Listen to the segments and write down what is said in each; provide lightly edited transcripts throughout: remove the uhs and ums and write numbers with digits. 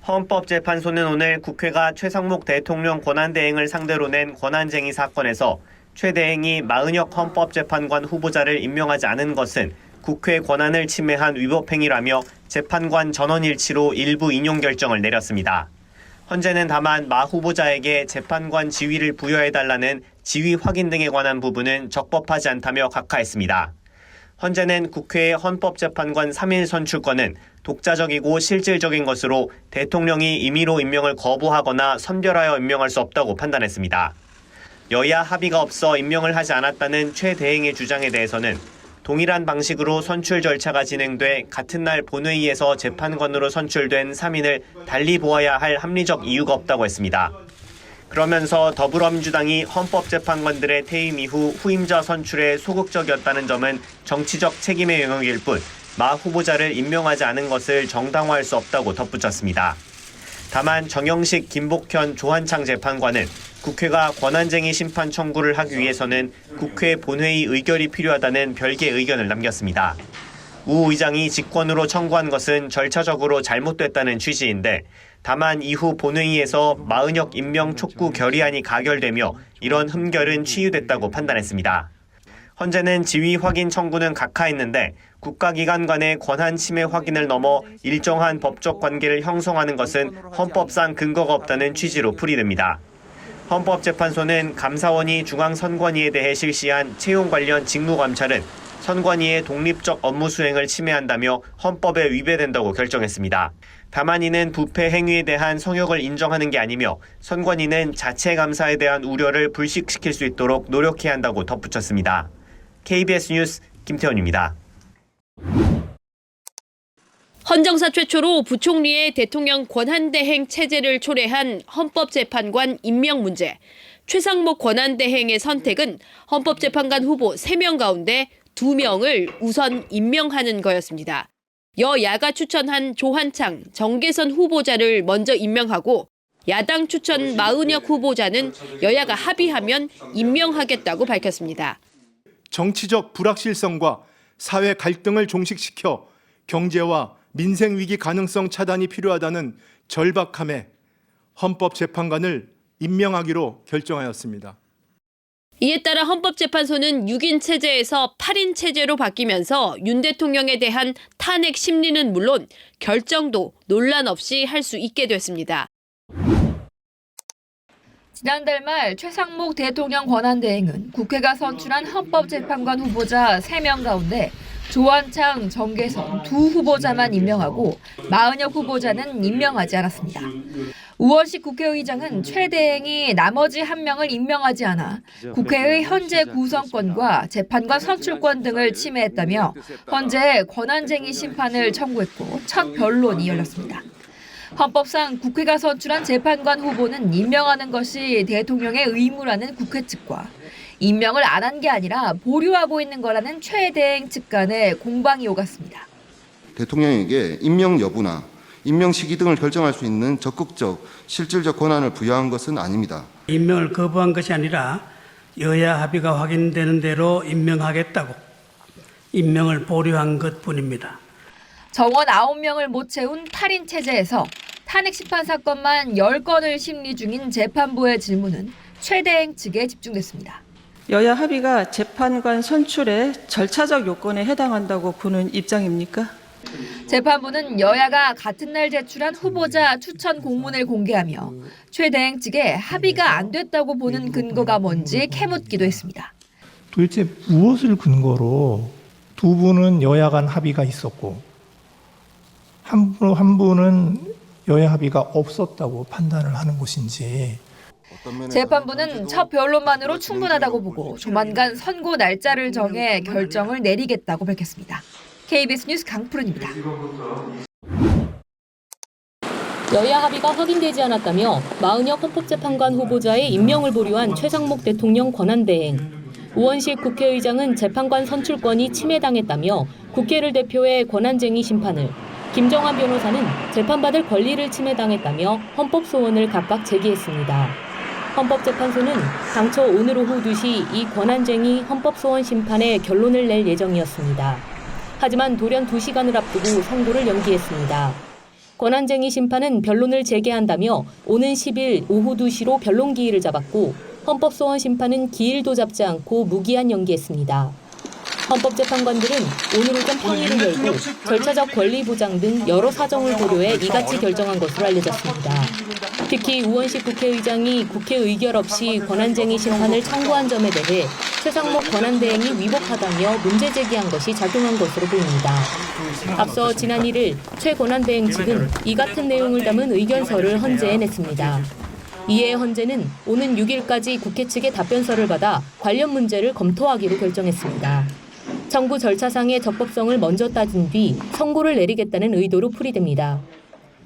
헌법재판소는 오늘 국회가 최상목 대통령 권한대행을 상대로 낸 권한쟁의 사건에서 최 대행이 마은혁 헌법재판관 후보자를 임명하지 않은 것은 국회 권한을 침해한 위법행위라며 재판관 전원일치로 일부 인용 결정을 내렸습니다. 헌재는 다만 마 후보자에게 재판관 지위를 부여해달라는 지위 확인 등에 관한 부분은 적법하지 않다며 각하했습니다. 헌재는 국회의 헌법재판관 3일 선출권은 독자적이고 실질적인 것으로 대통령이 임의로 임명을 거부하거나 선별하여 임명할 수 없다고 판단했습니다. 여야 합의가 없어 임명을 하지 않았다는 최 대행의 주장에 대해서는 동일한 방식으로 선출 절차가 진행돼 같은 날 본회의에서 재판관으로 선출된 3인을 달리 보아야 할 합리적 이유가 없다고 했습니다. 그러면서 더불어민주당이 헌법재판관들의 퇴임 이후 후임자 선출에 소극적이었다는 점은 정치적 책임의 영역일 뿐 마 후보자를 임명하지 않은 것을 정당화할 수 없다고 덧붙였습니다. 다만 정영식, 김복현, 조한창 재판관은 국회가 권한쟁의 심판 청구를 하기 위해서는 국회 본회의 의결이 필요하다는 별개의 의견을 남겼습니다. 우 의장이 직권으로 청구한 것은 절차적으로 잘못됐다는 취지인데 다만 이후 본회의에서 마은혁 임명 촉구 결의안이 가결되며 이런 흠결은 치유됐다고 판단했습니다. 헌재는 지위 확인 청구는 각하했는데 국가기관 간의 권한 침해 확인을 넘어 일정한 법적 관계를 형성하는 것은 헌법상 근거가 없다는 취지로 풀이됩니다. 헌법재판소는 감사원이 중앙선관위에 대해 실시한 채용 관련 직무감찰은 선관위의 독립적 업무 수행을 침해한다며 헌법에 위배된다고 결정했습니다. 다만 이는 부패 행위에 대한 성역을 인정하는 게 아니며 선관위는 자체 감사에 대한 우려를 불식시킬 수 있도록 노력해야 한다고 덧붙였습니다. KBS 뉴스 김태원입니다. 헌정사 최초로 부총리의 대통령 권한대행 체제를 초래한 헌법재판관 임명 문제. 최상목 권한대행의 선택은 헌법재판관 후보 3명 가운데 2명을 우선 임명하는 거였습니다. 여야가 추천한 조한창, 정계선 후보자를 먼저 임명하고 야당 추천 마은혁 후보자는 여야가 합의하면 임명하겠다고 밝혔습니다. 정치적 불확실성과 사회 갈등을 종식시켜 경제와 민생 위기 가능성 차단이 필요하다는 절박함에 헌법재판관을 임명하기로 결정하였습니다. 이에 따라 헌법재판소는 6인 체제에서 8인 체제로 바뀌면서 윤 대통령에 대한 탄핵 심리는 물론 결정도 논란 없이 할 수 있게 됐습니다. 지난달 말 최상목 대통령 권한대행은 국회가 선출한 헌법재판관 후보자 3명 가운데 조한창, 정계선 두 후보자만 임명하고 마은혁 후보자는 임명하지 않았습니다. 우원식 국회의장은 최 대행이 나머지 1명을 임명하지 않아 국회의 현재 구성권과 재판관 선출권 등을 침해했다며 헌재에 권한쟁의 심판을 청구했고 첫 변론이 열렸습니다. 헌법상 국회가 선출한 재판관 후보는 임명하는 것이 대통령의 의무라는 국회 측과 임명을 안 한 게 아니라 보류하고 있는 거라는 최 대행 측 간의 공방이 오갔습니다. 대통령에게 임명 여부나 임명 시기 등을 결정할 수 있는 적극적, 실질적 권한을 부여한 것은 아닙니다. 임명을 거부한 것이 아니라 여야 합의가 확인되는 대로 임명하겠다고 임명을 보류한 것뿐입니다. 정원 9명을 못 채운 8인 체제에서 탄핵 심판 사건만 10건을 심리 중인 재판부의 질문은 최 대행 측에 집중됐습니다. 여야 합의가 재판관 선출의 절차적 요건에 해당한다고 보는 입장입니까? 재판부는 여야가 같은 날 제출한 후보자 추천 공문을 공개하며 최 대행 측에 합의가 안 됐다고 보는 근거가 뭔지 캐묻기도 했습니다. 도대체 무엇을 근거로 두 분은 여야 간 합의가 있었고 한 분은 여야 합의가 없었다고 판단을 하는 것인지. 재판부는 첫 변론만으로 충분하다고 보고 조만간 선고 날짜를 정해 결정을 내리겠다고 밝혔습니다. KBS 뉴스 강푸른입니다. 여야 합의가 확인되지 않았다며 마은혁 헌법재판관 후보자의 임명을 보류한 최상목 대통령 권한대행. 우원식 국회의장은 재판관 선출권이 침해당했다며 국회를 대표해 권한쟁의 심판을, 김정환 변호사는 재판받을 권리를 침해당했다며 헌법소원을 각각 제기했습니다. 헌법재판소는 당초 오늘 오후 2시 이 권한쟁의 헌법소원 심판에 결론을 낼 예정이었습니다. 하지만 돌연 2시간을 앞두고 선고를 연기했습니다. 권한쟁의 심판은 변론을 재개한다며 오는 10일 오후 2시로 변론 기일을 잡았고 헌법소원 심판은 기일도 잡지 않고 무기한 연기했습니다. 헌법재판관들은 오늘 오전 평의를 열고 절차적 권리 보장 등 여러 사정을 고려해 이같이 결정한 것으로 알려졌습니다. 특히 우원식 국회의장이 국회 의결 없이 권한쟁의 심판을 청구한 점에 대해 최상목 권한대행이 위법하다며 문제 제기한 것이 작용한 것으로 보입니다. 앞서 지난 1일 최 권한대행 측은 이 같은 내용을 담은 의견서를 헌재에 냈습니다. 이에 헌재는 오는 6일까지 국회 측의 답변서를 받아 관련 문제를 검토하기로 결정했습니다. 청구 절차상의 적법성을 먼저 따진 뒤 선고를 내리겠다는 의도로 풀이됩니다.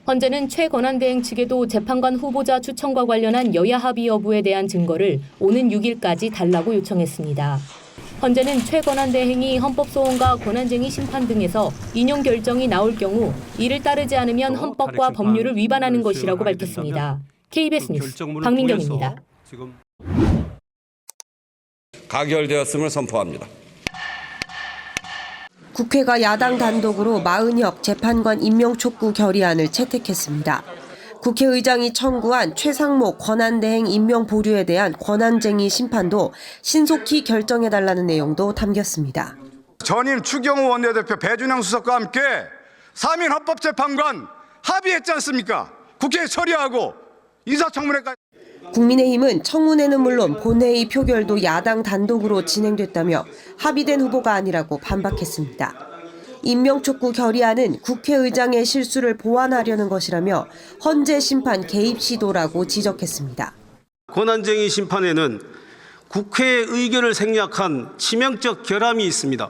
헌재는 최 권한대행 측에도 재판관 후보자 추천과 관련한 여야 합의 여부에 대한 증거를 오는 6일까지 달라고 요청했습니다. 헌재는 최 권한대행이 헌법소원과 권한쟁의 심판 등에서 인용 결정이 나올 경우 이를 따르지 않으면 헌법과 법률을 위반하는 것이라고 밝혔습니다. KBS 뉴스 박민경입니다. 가결되었음을 선포합니다. 국회가 야당 단독으로 마은혁 재판관 임명 촉구 결의안을 채택했습니다. 국회의장이 청구한 최상목 권한대행 임명 보류에 대한 권한쟁의 심판도 신속히 결정해달라는 내용도 담겼습니다. 전임 추경호 원내대표 배준영 수석과 함께 3인 헌법재판관 합의했지 않습니까? 국회에 처리하고 인사청문회까지. 국민의힘은 청문회는 물론 본회의 표결도 야당 단독으로 진행됐다며 합의된 후보가 아니라고 반박했습니다. 임명촉구 결의안은 국회의장의 실수를 보완하려는 것이라며 헌재 심판 개입 시도라고 지적했습니다. 권한쟁의 심판에는 국회의 의결을 생략한 치명적 결함이 있습니다.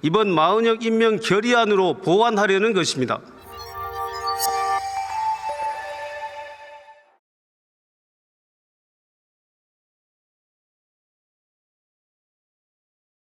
이번 마은혁 임명 결의안으로 보완하려는 것입니다.